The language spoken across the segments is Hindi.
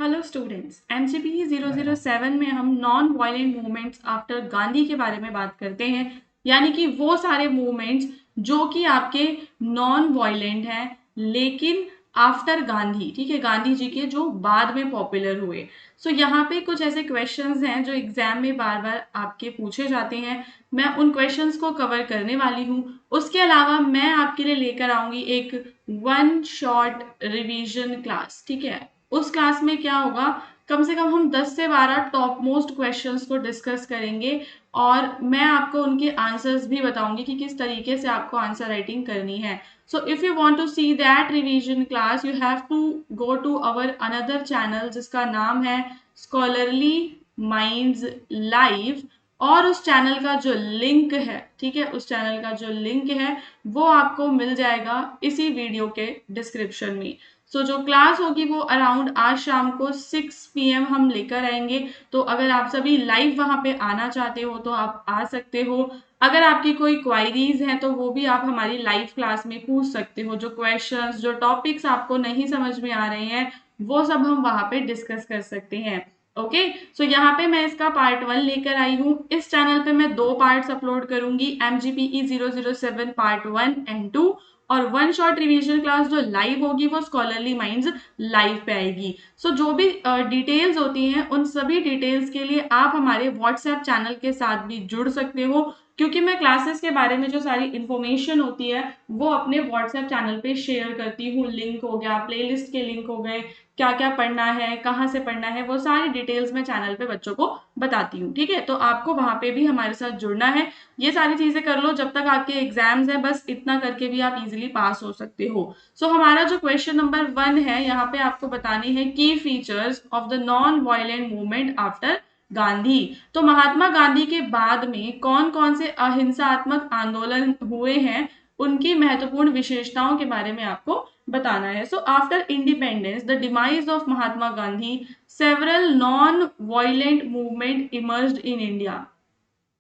हेलो स्टूडेंट्स, एमजीपी 007 में हम non violent movements after Gandhi के बारे में बात करते हैं। यानी कि वो सारे मूवमेंट्स जो कि आपके नॉन वायलेंट हैं लेकिन आफ्टर गांधी, ठीक है, गांधी जी के जो बाद में पॉपुलर हुए। सो यहाँ पे कुछ ऐसे क्वेश्चंस हैं जो एग्जाम में बार बार आपके पूछे जाते हैं। मैं उन क्वेश्चंस को कवर करने वाली हूँ। उसके अलावा मैं आपके लिए लेकर आऊंगी एक वन शॉट रिवीजन क्लास, ठीक है। उस क्लास में क्या होगा, कम से कम हम 10 से 12 टॉप मोस्ट क्वेश्चंस को डिस्कस करेंगे और मैं आपको उनके आंसर्स भी बताऊंगी कि किस तरीके से आपको आंसर राइटिंग करनी है। So if you want to see that revision class you have to go to our another channel जिसका नाम है स्कॉलरली माइंड्स लाइव। और उस चैनल का जो लिंक है, ठीक है, उस चैनल का जो लिंक है वो आपको मिल जाएगा इसी वीडियो के डिस्क्रिप्शन में। जो क्लास होगी वो अराउंड आज शाम को 6 PM हम लेकर आएंगे। तो अगर आप सभी लाइव वहां पे आना चाहते हो तो आप आ सकते हो। अगर आपकी कोई क्वायरीज हैं तो वो भी आप हमारी लाइव क्लास में पूछ सकते हो। जो क्वेश्चंस, जो टॉपिक्स आपको नहीं समझ में आ रहे हैं वो सब हम वहां पे डिस्कस कर सकते हैं। ओके, सो यहाँ पे मैं इसका पार्ट 1 लेकर आई हूँ। इस चैनल पे मैं 2 पार्ट्स अपलोड करूंगी, MGPE 007 पार्ट 1 एंड 2। और वन शॉट रिवीजन क्लास जो लाइव होगी वो स्कॉलरली माइंड्स लाइव पे आएगी। जो भी डिटेल्स होती हैं उन सभी डिटेल्स के लिए आप हमारे व्हाट्सएप चैनल के साथ भी जुड़ सकते हो, क्योंकि मैं क्लासेस के बारे में जो सारी इंफॉर्मेशन होती है वो अपने व्हाट्सएप चैनल पे शेयर करती हूँ। लिंक हो गया, प्लेलिस्ट के लिंक हो गए, क्या क्या पढ़ना है, कहाँ से पढ़ना है, वो सारी डिटेल्स मैं चैनल पे बच्चों को बताती हूँ। ठीक है, तो आपको वहां पे भी हमारे साथ जुड़ना है। ये सारी चीजें कर लो जब तक आपके एग्जाम्स हैं, बस इतना करके भी आप इजीली पास हो सकते हो। हमारा जो क्वेश्चन नंबर 1 है, यहाँ पे आपको बताने हैं की features of the non violent movement after Gandhi. तो महात्मा गांधी के बाद में कौन कौन से अहिंसात्मक आंदोलन हुए हैं, उनकी महत्वपूर्ण विशेषताओं के बारे में आपको बताना है। After independence the demise of Mahatma Gandhi several non violent movement emerged in India.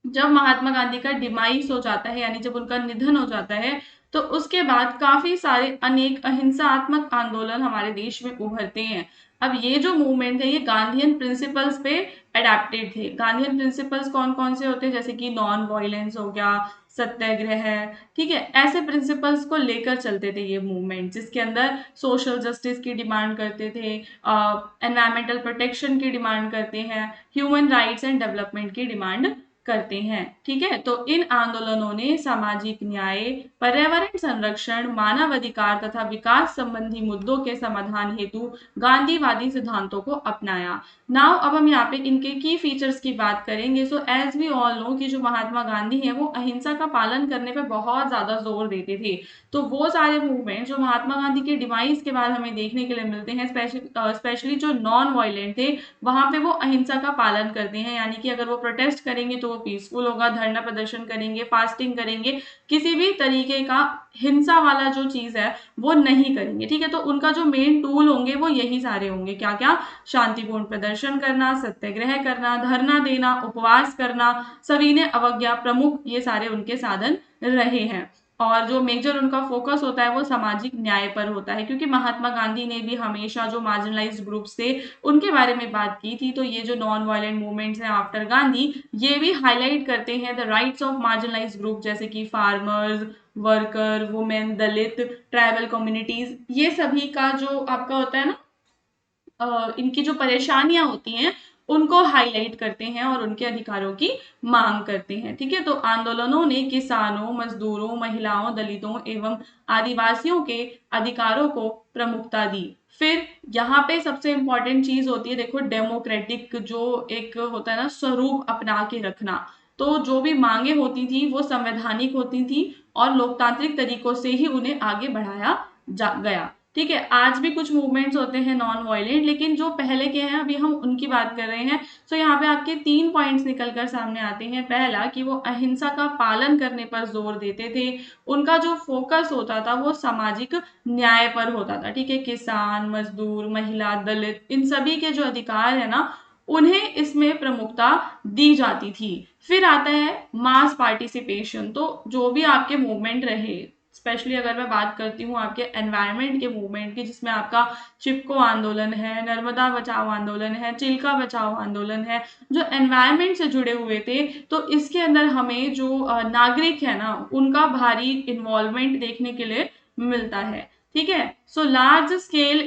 जब महात्मा गांधी का डिमाइस हो जाता है, यानी जब उनका निधन हो जाता है, तो उसके बाद काफी सारे अनेक अहिंसात्मक आंदोलन हमारे देश में उभरते हैं। अब ये जो मूवमेंट है ये गांधीयन प्रिंसिपल्स पे अडेप्टेड थे। गांधीयन प्रिंसिपल्स कौन कौन से होते हैं, जैसे कि नॉन वायलेंस हो गया, सत्याग्रह है, ठीक है, ऐसे प्रिंसिपल्स को लेकर चलते थे ये मूवमेंट, जिसके अंदर सोशल जस्टिस की डिमांड करते थे, एनवायरमेंटल प्रोटेक्शन की डिमांड करते हैं, ह्यूमन राइट्स एंड डेवलपमेंट की डिमांड करते हैं। ठीक है, तो इन आंदोलनों ने सामाजिक न्याय, पर्यावरण संरक्षण, मानव अधिकार तथा विकास संबंधी मुद्दों के समाधान हेतु गांधीवादी सिद्धांतों को अपनाया। नाउ अब हम यहाँ पे इनके की फीचर्स की बात करेंगे। एज वी ऑल नो कि जो महात्मा गांधी है वो अहिंसा का पालन करने पे बहुत ज्यादा जोर देते थे। तो वो सारे मूवमेंट जो महात्मा गांधी के डिवाइस के बाद हमें देखने के लिए मिलते हैं, स्पेशली जो नॉन वायलेंट थे, वहां पे वो अहिंसा का पालन करते हैं। यानी कि अगर वो प्रोटेस्ट करेंगे तो वो पीसफुल होगा, धरना प्रदर्शन करेंगे, फास्टिंग करेंगे, किसी भी तरीके का हिंसा वाला जो चीज है वो नहीं करेंगे। ठीक है, तो उनका जो मेन टूल होंगे वो यही सारे होंगे। क्या क्या? शांतिपूर्ण प्रदर्शन करना, सत्याग्रह करना, धरना देना, उपवास करना, सविनय अवज्ञा प्रमुख ये सारे उनके साधन रहे हैं। और जो मेजर उनका फोकस होता है वो सामाजिक न्याय पर होता है, क्योंकि महात्मा गांधी ने भी हमेशा जो मार्जिनलाइज्ड ग्रुप्स थे उनके बारे में बात की थी। तो ये जो नॉन वायलेंट मूवमेंट्स हैं आफ्टर गांधी, ये भी हाईलाइट करते हैं the rights of marginalised group, जैसे कि फार्मर्स, वर्कर, वुमेन, दलित, ट्राइबल कम्युनिटीज, ये सभी का जो आपका होता है ना, इनकी जो परेशानियां होती हैं उनको हाईलाइट करते हैं और उनके अधिकारों की मांग करते हैं। ठीक है, तो आंदोलनों ने किसानों, मजदूरों, महिलाओं, दलितों एवं आदिवासियों के अधिकारों को प्रमुखता दी। फिर यहाँ पे सबसे इंपॉर्टेंट चीज होती है, देखो, डेमोक्रेटिक जो एक होता है ना स्वरूप अपना के रखना। तो जो भी मांगे होती थी वो संवैधानिक होती थी और लोकतांत्रिक तरीकों से ही उन्हें आगे बढ़ाया गया। ठीक है, आज भी कुछ मूवमेंट्स होते हैं नॉन वायलेंट, लेकिन जो पहले के हैं अभी हम उनकी बात कर रहे हैं। यहाँ पे आपके 3 पॉइंट्स निकल कर सामने आते हैं। पहला कि वो अहिंसा का पालन करने पर जोर देते थे। उनका जो फोकस होता था वो सामाजिक न्याय पर होता था। ठीक है, किसान, मजदूर, महिला, दलित, इन सभी के जो अधिकार है ना उन्हें इसमें प्रमुखता दी जाती थी। फिर आता है मास पार्टिसिपेशन। तो जो भी आपके मूवमेंट रहे, स्पेशली अगर मैं बात करती हूँ आपके एनवायरनमेंट के मूवमेंट की, जिसमें आपका चिपको आंदोलन है, नर्मदा बचाओ आंदोलन है, चिल्का बचाओ आंदोलन है, जो एनवायरनमेंट से जुड़े हुए थे। तो इसके अंदर हमें जो नागरिक है ना, उनका भारी इन्वॉल्वमेंट देखने के लिए मिलता है। ठीक है, so large scale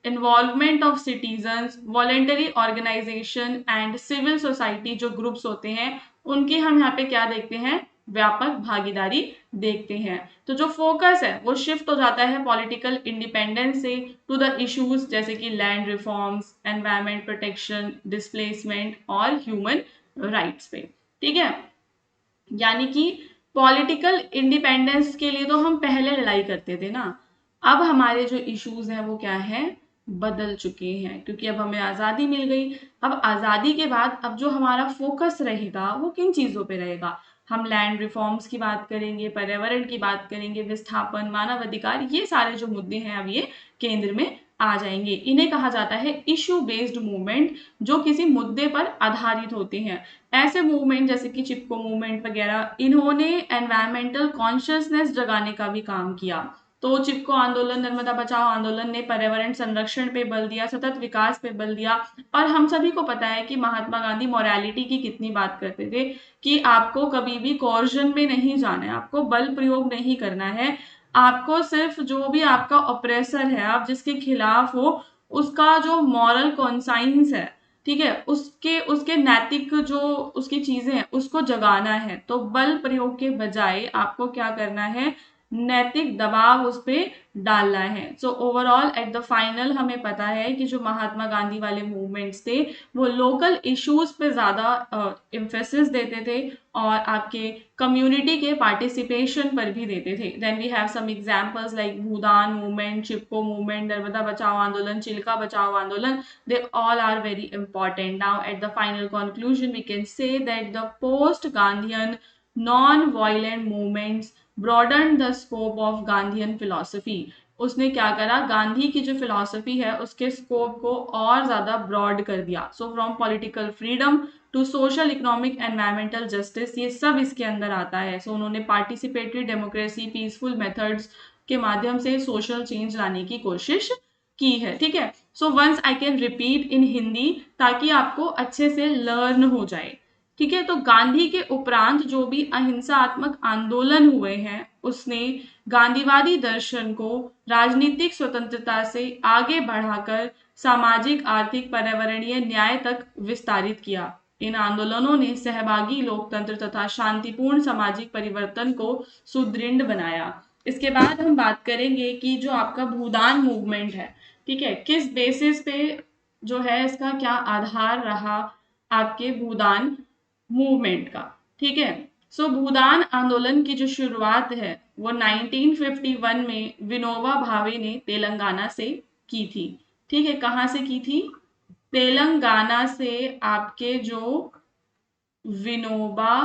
involvement of citizens, voluntary organisation and civil society जो ग्रुप्स होते हैं, उनकी हम यहाँ पे क्या देखते हैं, व्यापक भागीदारी देखते हैं। तो जो फोकस है वो शिफ्ट हो जाता है पॉलिटिकल इंडिपेंडेंस से टू द इश्यूज जैसे कि land reforms, environment protection, displacement और ह्यूमन राइट्स पे। ठीक है, यानी कि पॉलिटिकल इंडिपेंडेंस के लिए तो हम पहले लड़ाई करते थे ना, अब हमारे जो इश्यूज हैं वो क्या है, बदल चुके हैं, क्योंकि अब हमें आज़ादी मिल गई। अब आज़ादी के बाद अब जो हमारा फोकस रहेगा वो किन चीज़ों पे रहेगा, हम लैंड रिफॉर्म्स की बात करेंगे, पर्यावरण की बात करेंगे, विस्थापन, मानव अधिकार, ये सारे जो मुद्दे हैं अब ये केंद्र में आ जाएंगे। इन्हें कहा जाता है इशू बेस्ड मूवमेंट, जो किसी मुद्दे पर आधारित होते हैं। ऐसे मूवमेंट जैसे कि चिपको मूवमेंट वगैरह, इन्होंने एनवायरमेंटल कॉन्शियसनेस जगाने का भी काम किया। तो चिपको आंदोलन, नर्मदा बचाओ आंदोलन ने पर्यावरण संरक्षण पे बल दिया, सतत विकास पे बल दिया। और हम सभी को पता है कि महात्मा गांधी मोरालिटी की कितनी बात करते थे कि आपको कभी भी कोर्जन में नहीं जाना है, आपको बल प्रयोग नहीं करना है, आपको सिर्फ जो भी आपका ऑपरेसर है, आप जिसके खिलाफ हो, उसका जो मॉरल कॉन्साइंस है, ठीक है, उसके उसके नैतिक जो उसकी चीजें हैं उसको जगाना है। तो बल प्रयोग के बजाय आपको क्या करना है, नैतिक दबाव उस पर डालना है। So overall at the final हमें पता है कि जो महात्मा गांधी वाले मूवमेंट्स थे वो लोकल इश्यूज पे ज्यादा एम्फेसिस देते थे और आपके कम्युनिटी के पार्टिसिपेशन पर भी देते थे। Then we have some examples like Bhoodan movement, Chipko movement, Narmada Bachao Andolan, Chilka बचाओ आंदोलन, they all are very important. Now at the final conclusion we can say that the post Gandhian non-violent movements broadened the scope of Gandhian philosophy. उसने क्या करा, गांधी की जो फिलॉसफी है उसके स्कोप को और ज्यादा ब्रॉड कर दिया। So from political freedom to social, economic, environmental justice, ये सब इसके अंदर आता है। सो उन्होंने पार्टिसिपेटरी डेमोक्रेसी, पीसफुल मेथड्स के माध्यम से सोशल चेंज लाने की कोशिश की है। ठीक है, so once I can repeat in Hindi ताकि आपको अच्छे से लर्न हो जाए। ठीक है, तो गांधी के उपरांत जो भी अहिंसात्मक आंदोलन हुए हैं उसने गांधीवादी दर्शन को राजनीतिक स्वतंत्रता से आगे बढ़ाकर सामाजिक, आर्थिक, पर्यावरणीय न्याय तक विस्तारित किया। इन आंदोलनों ने सहभागी लोकतंत्र तथा शांतिपूर्ण सामाजिक परिवर्तन को सुदृढ़ बनाया। इसके बाद हम बात करेंगे कि जो आपका भूदान मूवमेंट है, ठीक है, किस बेसिस पे जो है इसका क्या आधार रहा आपके भूदान मूवमेंट का। ठीक है, सो भूदान आंदोलन की जो शुरुआत है वो 1951 में विनोबा भावे ने तेलंगाना से की थी। ठीक है, कहाँ से की थी, तेलंगाना से। आपके जो विनोबा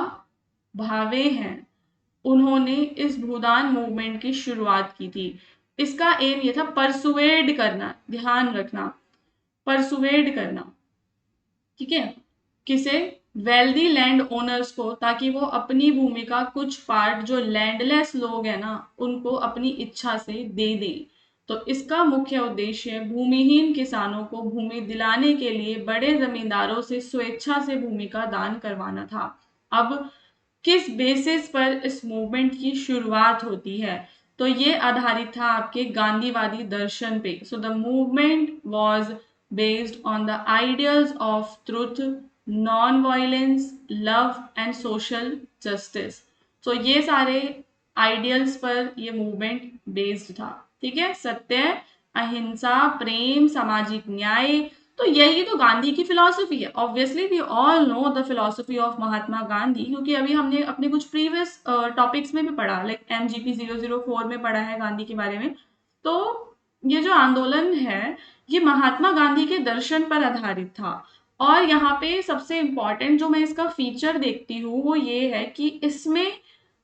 भावे हैं उन्होंने इस भूदान मूवमेंट की शुरुआत की थी। इसका एम ये था परसुएड करना, ध्यान रखना, परसुएड करना, ठीक है, किसे, वेल्दी लैंड ओनर्स को, ताकि वो अपनी भूमि का कुछ पार्ट जो लैंडलेस लोग हैं ना उनको अपनी इच्छा से दे दें। तो इसका मुख्य उद्देश्य भूमिहीन किसानों को भूमि दिलाने के लिए बड़े जमींदारों से स्वेच्छा से भूमि का दान करवाना था। अब किस बेसिस पर इस मूवमेंट की शुरुआत होती है, तो ये आधारित था आपके गांधीवादी दर्शन पे। So the movement was based on the ideals of truth, non-violence, love and social justice. So ये सारे आइडियल्स पर ये मूवमेंट बेस्ड था। ठीक है, सत्य, अहिंसा, प्रेम, सामाजिक न्याय, तो यही तो गांधी की फिलॉसफी है। Obviously we all know the philosophy of Mahatma Gandhi, क्योंकि अभी हमने अपने कुछ प्रीवियस टॉपिक्स में भी पढ़ा, लाइक MGP 004 में पढ़ा है गांधी के बारे में। तो ये जो आंदोलन है ये महात्मा गांधी के दर्शन पर आधारित था। और यहाँ पे सबसे इम्पोर्टेंट जो मैं इसका फीचर देखती हूँ वो ये है कि इसमें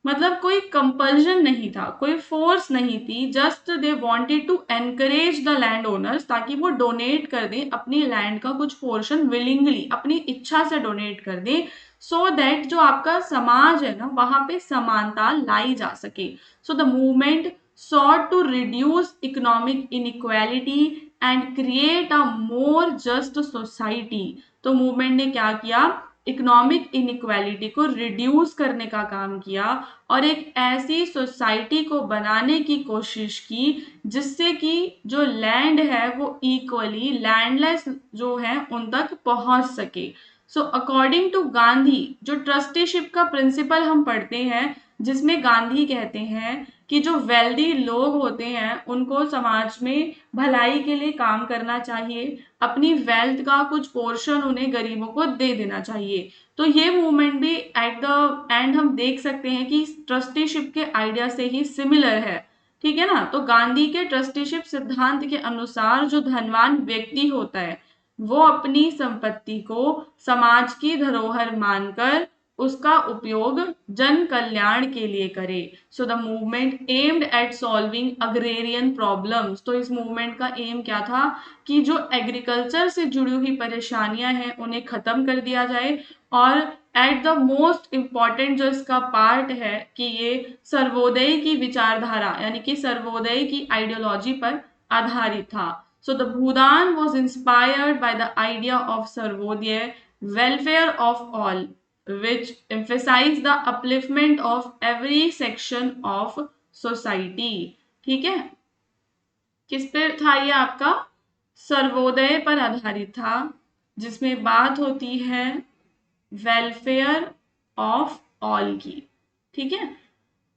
मतलब कोई कंपल्जन नहीं था, कोई फोर्स नहीं थी, just they wanted to encourage the land owners ताकि वो डोनेट कर दें अपनी लैंड का कुछ पोर्शन विलिंगली, अपनी इच्छा से डोनेट कर दें, सो दैट जो आपका समाज है ना वहां पे समानता लाई जा सके. So the movement sought to reduce economic inequality and create a more just society. तो मूवमेंट ने क्या किया, इकोनॉमिक इनइक्वालिटी को रिड्यूस करने का काम किया और एक ऐसी सोसाइटी को बनाने की कोशिश की जिससे कि जो लैंड है वो इक्वली लैंडलेस जो है उन तक पहुंच सके. सो अकॉर्डिंग टू गांधी, जो ट्रस्टीशिप का प्रिंसिपल हम पढ़ते हैं जिसमें गांधी कहते हैं कि जो वेल्दी लोग होते हैं उनको समाज में भलाई के लिए काम करना चाहिए, अपनी वेल्थ का कुछ पोर्शन उन्हें गरीबों को दे देना चाहिए. तो ये मूवमेंट भी एट द एंड हम देख सकते हैं कि ट्रस्टीशिप के आइडिया से ही सिमिलर है. ठीक है ना. तो गांधी के ट्रस्टीशिप सिद्धांत के अनुसार जो धनवान व्यक्ति होता है वो अपनी संपत्ति को समाज की धरोहर मानकर उसका उपयोग जन कल्याण के लिए करे. So the movement aimed at solving agrarian problems. तो इस मूवमेंट का एम क्या था कि जो एग्रीकल्चर से जुड़ी हुई परेशानियां हैं उन्हें खत्म कर दिया जाए और एट द मोस्ट इम्पॉर्टेंट जो इसका पार्ट है कि ये सर्वोदय की विचारधारा यानी कि सर्वोदय की आइडियोलॉजी पर आधारित था. So the Bhudan was inspired by the idea of Sarvodaya, welfare of all, which emphasized the upliftment of every section of society. ठीक है. किस पे था ये आपका, सर्वोदय पर आधारित था जिसमें बात होती है वेलफेयर ऑफ ऑल की. ठीक है.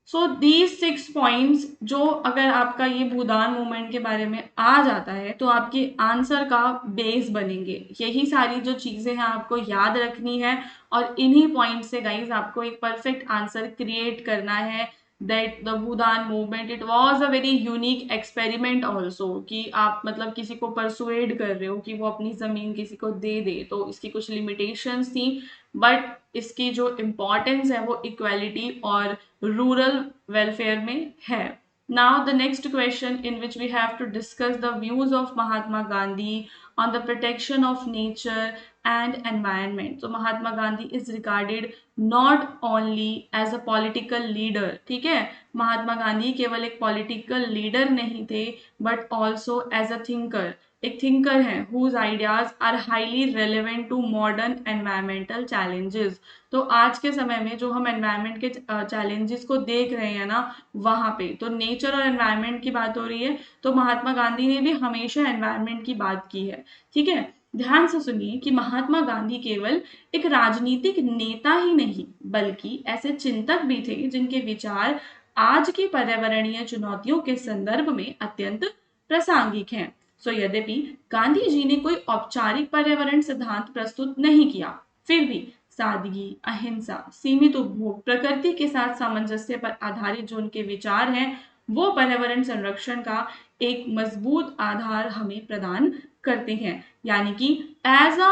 सो दीज 6 पॉइंट्स जो अगर आपका ये भूदान मूवमेंट के बारे में आ जाता है तो आपके आंसर का बेस बनेंगे. यही सारी जो चीजें हैं आपको याद रखनी है और इन्हीं पॉइंट से गाइज आपको एक परफेक्ट आंसर क्रिएट करना है. That the Bhoodan movement it was a very unique experiment also कि आप मतलब किसी को परसुएड कर रहे हो कि वो अपनी जमीन किसी को दे दे, तो इसकी कुछ लिमिटेशंस थी बट इसकी जो इम्पोर्टेंस है वो इक्वालिटी और रूरल वेलफेयर में है. Now the next question in which we have to discuss the views of Mahatma Gandhi on the protection of nature and environment. So Mahatma Gandhi is regarded not only as a political leader. ठीक है, महात्मा गांधी केवल एक पॉलिटिकल लीडर नहीं थे but also as a thinker. एक थिंकर हैं whose ideas are highly relevant to modern environmental challenges. तो आज के समय में जो हम एनवायरनमेंट के चैलेंजेस को देख रहे हैं ना वहां पे तो नेचर और एनवायरनमेंट की बात हो रही है, तो महात्मा गांधी ने भी हमेशा एनवायरनमेंट की बात की है. ठीक है. ध्यान से सुनिए कि महात्मा गांधी केवल एक राजनीतिक नेता ही नहीं बल्कि ऐसे चिंतक भी थे जिनके विचार आज की पर्यावरणीय चुनौतियों के संदर्भ में अत्यंत प्रासंगिक हैं. सो यद्यपि गांधी जी ने कोई औपचारिक पर्यावरण सिद्धांत प्रस्तुत नहीं किया, फिर भी सादगी, अहिंसा, सीमित उपभोग, प्रकृति के साथ सामंजस्य पर आधारित जो उनके विचार हैं वो पर्यावरण संरक्षण का एक मजबूत आधार हमें प्रदान करते हैं. यानी कि एज अ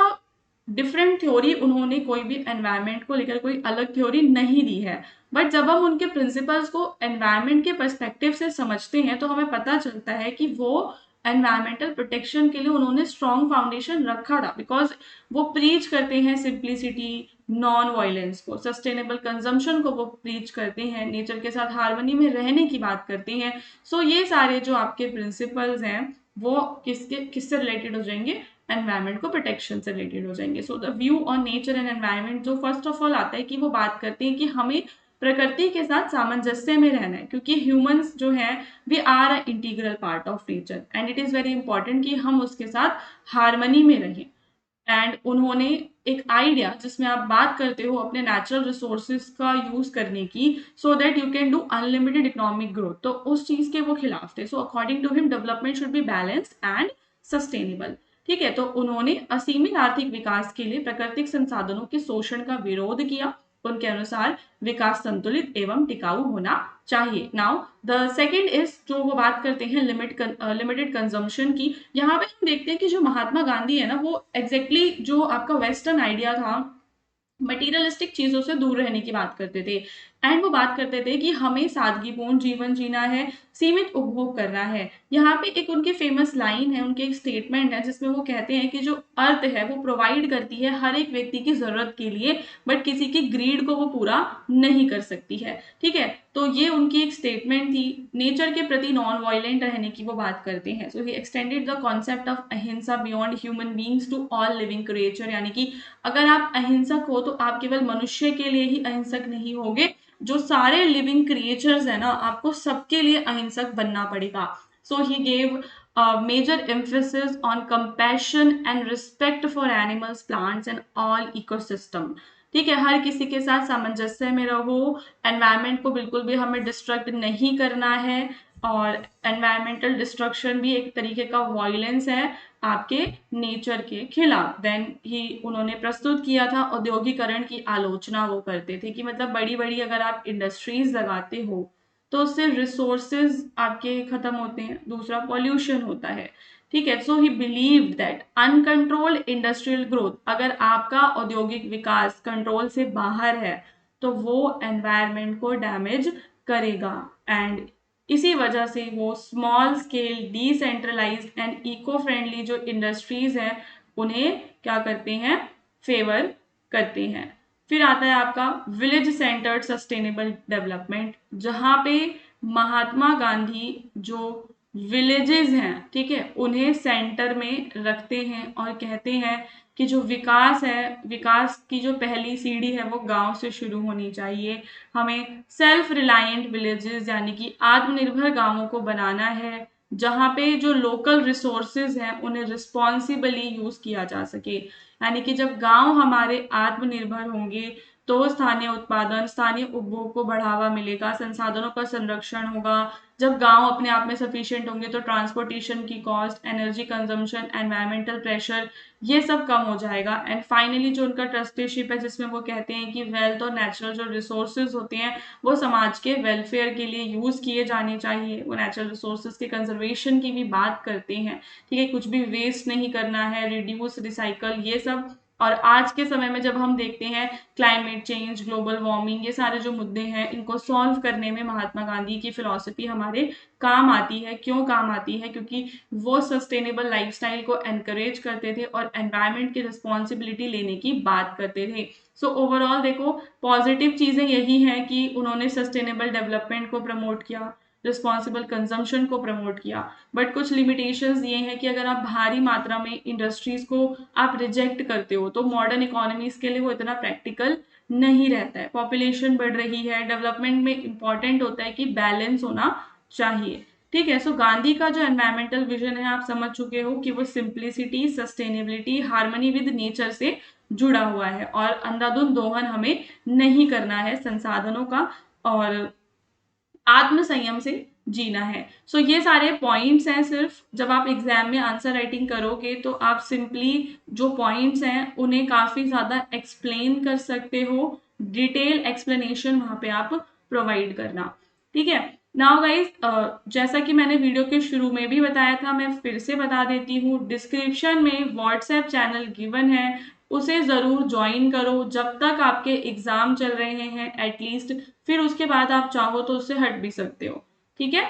डिफरेंट थ्योरी उन्होंने कोई भी एनवायरनमेंट को लेकर कोई अलग थ्योरी नहीं दी है, बट जब हम उनके प्रिंसिपल्स को एनवायरनमेंट के पर्सपेक्टिव से समझते हैं तो हमें पता चलता है कि वो एनवायरमेंटल प्रोटेक्शन के लिए उन्होंने स्ट्रॉन्ग फाउंडेशन रखा था बिकॉज वो प्रीच करते हैं सिंप्लिसिटी, नॉन वायलेंस को, सस्टेनेबल कंजम्पशन को वो प्रीच करते हैं, नेचर के साथ हार्मनी में रहने की बात करते हैं. सो ये सारे जो आपके प्रिंसिपल्स हैं वो किससे रिलेटेड हो जाएंगे, एनवायरनमेंट को प्रोटेक्शन से रिलेटेड हो जाएंगे. So the view on nature and environment जो फर्स्ट ऑफ ऑल आता है कि वो बात करते हैं कि हमें प्रकृति के साथ सामंजस्य में रहना है क्योंकि ह्यूमंस जो है we are a integral part of nature and it is very important कि हम उसके साथ हार्मनी में रहें. एंड उन्होंने एक आइडिया जिसमें आप बात करते हो अपने नेचुरल रिसोर्सेज का यूज करने की so that you can do unlimited economic growth, तो उस चीज के वो खिलाफ थे. So according to him development should be balanced and sustainable. ठीक है. तो उन्होंने असीमित आर्थिक विकास के लिए प्राकृतिक संसाधनों के शोषण का विरोध किया. उनके अनुसार विकास संतुलित एवं टिकाऊ होना चाहिए. नाउ द सेकंड इज जो वो बात करते हैं लिमिटेड कंजम्पशन की. यहाँ पे हम देखते हैं कि जो महात्मा गांधी है ना वो एग्जैक्टली जो आपका वेस्टर्न आइडिया था मटेरियलिस्टिक चीजों से दूर रहने की बात करते थे एंड वो बात करते थे कि हमें सादगीपूर्ण जीवन जीना है, सीमित उपभोग करना है। यहाँ पे एक उनकी फेमस लाइन है, उनके एक स्टेटमेंट है जिसमें वो कहते हैं कि जो अर्थ है वो प्रोवाइड करती है हर एक व्यक्ति की जरूरत के लिए, बट किसी की ग्रीड को वो पूरा नहीं कर सकती है। ठीक है, तो ये उनकी एक स्टेटमेंट थी। नेचर के प्रति नॉन वायलेंट रहने की वो बात करते हैं। So he extended the concept of ahimsa beyond human beings to all living creature, यानी कि अगर आप अहिंसक हो तो आप केवल मनुष्य के लिए ही अहिंसक नहीं होगे, जो सारे लिविंग क्रिएचर्स है ना, आपको सबके लिए अहिंसक बनना पड़ेगा। So he gave major emphasis on compassion and respect for animals, plants and all ecosystem। ठीक है, हर किसी के साथ सामंजस्य में रहो, एनवायरनमेंट को बिल्कुल भी हमें डिस्ट्रक्ट नहीं करना है, और एनवायरमेंटल डिस्ट्रक्शन भी एक तरीके का वायलेंस है आपके नेचर के खिलाफ। देन ही उन्होंने प्रस्तुत किया था औद्योगिकरण की आलोचना वो करते थे कि मतलब बड़ी बड़ी अगर आप इंडस्ट्रीज लगाते हो तो उससे रिसोर्सेज आपके खत्म होते हैं, दूसरा पॉल्यूशन होता है। ठीक है, so he believe that uncontrolled industrial growth, अगर आपका औद्योगिक विकास कंट्रोल से बाहर है तो वो एनवायरनमेंट को डैमेज करेगा। एंड इसी वजह से वो small scale decentralised and eco friendly जो इंडस्ट्रीज हैं उन्हें क्या करते हैं, फेवर करते हैं। फिर आता है आपका विलेज सेंटर्ड सस्टेनेबल डेवलपमेंट, जहाँ पे महात्मा गांधी जो विलेजेस हैं, ठीक है, उन्हें सेंटर में रखते हैं और कहते हैं कि जो विकास है, विकास की जो पहली सीढ़ी है वो गांव से शुरू होनी चाहिए। हमें सेल्फ रिलायंट विलेजेस यानी कि आत्मनिर्भर गांवों को बनाना है, जहाँ पे जो लोकल रिसोर्सेज हैं उन्हें रिस्पॉन्सिबली यूज किया जा सके। यानी कि जब गांव हमारे आत्मनिर्भर होंगे तो स्थानीय उत्पादन, स्थानीय उपभोग को बढ़ावा मिलेगा, संसाधनों का संरक्षण होगा। जब गांव अपने आप में सफिशिएंट होंगे तो ट्रांसपोर्टेशन की cost, energy consumption, environmental pressure, ये सब कम हो जाएगा। एंड फाइनली जो उनका ट्रस्टीशिप है जिसमें वो कहते हैं कि वेल्थ और नेचुरल जो रिसोर्सेज होते हैं वो समाज के वेलफेयर के लिए यूज किए जाने चाहिए। वो नेचुरल रिसोर्सेज के कंजर्वेशन की भी बात करते हैं। ठीक है, कुछ भी वेस्ट नहीं करना है, रिड्यूस, रिसाइकल, ये सब। और आज के समय में जब हम देखते हैं क्लाइमेट चेंज, ग्लोबल वार्मिंग, ये सारे जो मुद्दे हैं इनको सॉल्व करने में महात्मा गांधी की फिलॉसफी हमारे काम आती है। क्यों काम आती है? क्योंकि वो सस्टेनेबल लाइफस्टाइल को एनकरेज करते थे और एनवायरनमेंट की रिस्पॉन्सिबिलिटी लेने की बात करते थे। सो ओवरऑल देखो, पॉजिटिव चीजें यही हैं कि उन्होंने सस्टेनेबल डेवलपमेंट को प्रमोट किया, रिस्पॉन्सिबल कंजम्पशन को प्रमोट किया, बट कुछ लिमिटेशंस ये हैं कि अगर आप भारी मात्रा में इंडस्ट्रीज को आप रिजेक्ट करते हो तो मॉडर्न इकोनॉमीज के लिए वो इतना प्रैक्टिकल नहीं रहता है। पॉपुलेशन बढ़ रही है, डेवलपमेंट में इंपॉर्टेंट होता है कि बैलेंस होना चाहिए। ठीक है, सो गांधी का जो एनवायरमेंटल विजन है आप समझ चुके हो कि वो simplicity, sustainability, harmony with nature से जुड़ा हुआ है, और अंधाधुंध दोहन हमें नहीं करना है संसाधनों का, और आत्म संयम से जीना है। सो ये सारे पॉइंट्स हैं। सिर्फ जब आप एग्जाम में आंसर राइटिंग करोगे तो आप सिंपली जो पॉइंट्स हैं उन्हें काफी ज्यादा एक्सप्लेन कर सकते हो, डिटेल एक्सप्लेनेशन वहां पे आप प्रोवाइड करना। ठीक है, नाउ गाइज, जैसा कि मैंने वीडियो के शुरू में भी बताया था, मैं फिर से बता देती हूँ, डिस्क्रिप्शन में व्हाट्सएप चैनल गिवन है, उसे जरूर ज्वाइन करो जब तक आपके एग्जाम चल रहे हैं एटलीस्ट, फिर उसके बाद आप चाहो तो उससे हट भी सकते हो। ठीक है।